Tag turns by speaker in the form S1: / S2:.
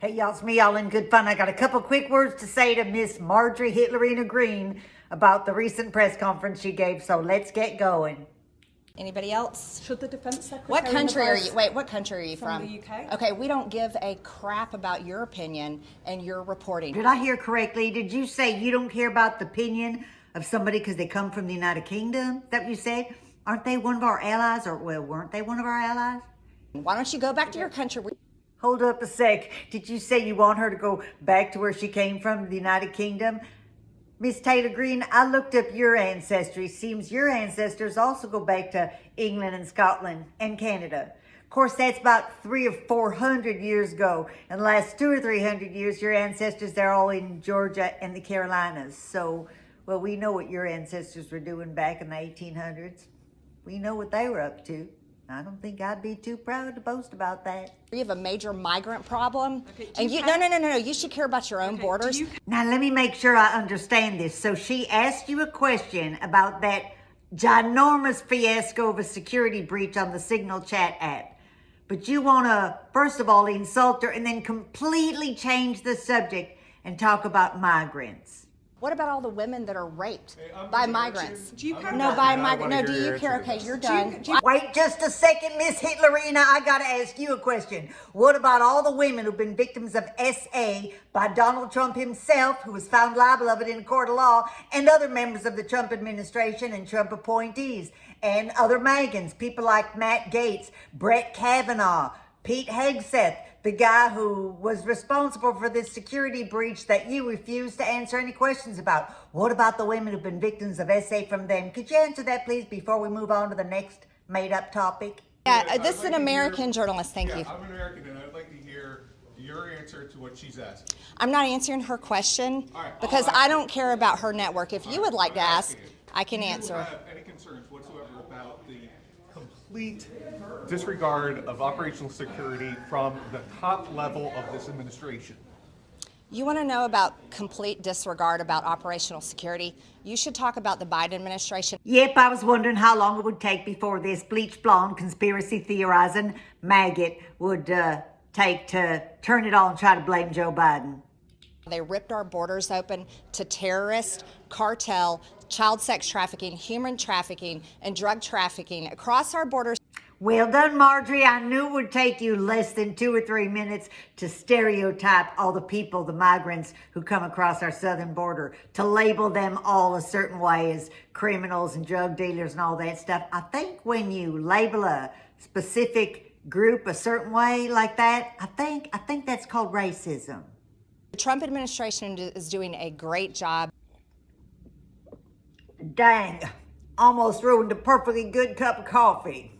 S1: Hey, y'all, it's me, all in good fun. I got a couple quick words to say to Miss Marjorie Hitlerina Green about the recent press conference she gave, so let's get going.
S2: Anybody else?
S3: Should the Defence Secretary...
S2: What country are you? Wait, what country are you from?
S3: From the UK.
S2: Okay, we don't give a crap about your opinion and your reporting.
S1: Did I hear correctly? Did you say you don't care about the opinion of somebody because they come from the United Kingdom? Is that what you said? Aren't they one of our allies? Or, well, weren't they one of our allies?
S2: Why don't you go back to your country?
S1: Hold up a sec. Did you say you want her to go back to where she came from, the United Kingdom? Miss Taylor Green, I looked up your ancestry. Seems your ancestors also go back to England and Scotland and Canada. Of course, that's about 300 or 400 years ago. In the last 200 or 300 years, your ancestors, they're all in Georgia and the Carolinas. So, well, we know what your ancestors were doing back in the 1800s. We know what they were up to. I don't think I'd be too proud to boast about that.
S2: You have a major migrant problem,
S3: Okay,
S2: and no. You should care about your own borders.
S1: Now, let me make sure I understand this. So she asked you a question about that ginormous fiasco of a security breach on the Signal Chat app. But you want to, first of all, insult her and then completely change the subject and talk about migrants.
S2: What about all the women that are raped by migrants?
S3: Do you care
S2: No,
S3: about
S2: by
S3: that?
S2: migrants. No, do you care? Okay, you're done.
S1: Wait just a second, Miss Hitlerina. I got to ask you a question. What about all the women who've been victims of SA by Donald Trump himself, who was found liable of it in a court of law, and other members of the Trump administration and Trump appointees, and other Megans, people like Matt Gaetz, Brett Kavanaugh, Pete Hegseth, the guy who was responsible for this security breach that you refused to answer any questions about? What about the women who've been victims of SA from them? Could you answer that, please, before we move on to the next made-up topic?
S2: Yeah, this is an American journalist. Thank you.
S4: I'm an American, and I'd like to hear your answer to what she's asking.
S2: I'm not answering her question
S4: right,
S2: because I don't care about her network. If you would like to ask, I can answer.
S4: Do you have any concerns whatsoever about the complete disregard of operational security from the top level of this administration?
S2: You want to know about complete disregard about operational security? You should talk about the Biden administration.
S1: Yep, I was wondering how long it would take before this bleach blonde conspiracy theorizing maggot would take to turn it all and try to blame Joe Biden.
S2: They ripped our borders open to terrorist, cartel, child sex trafficking, human trafficking, and drug trafficking across our borders.
S1: Well done, Marjorie. I knew it would take you less than 2 or 3 minutes to stereotype all the people, the migrants who come across our southern border, to label them all a certain way as criminals and drug dealers and all that stuff. I think when you label a specific group a certain way like that, I think that's called racism.
S2: The Trump administration is doing a great job.
S1: Dang, almost ruined a perfectly good cup of coffee.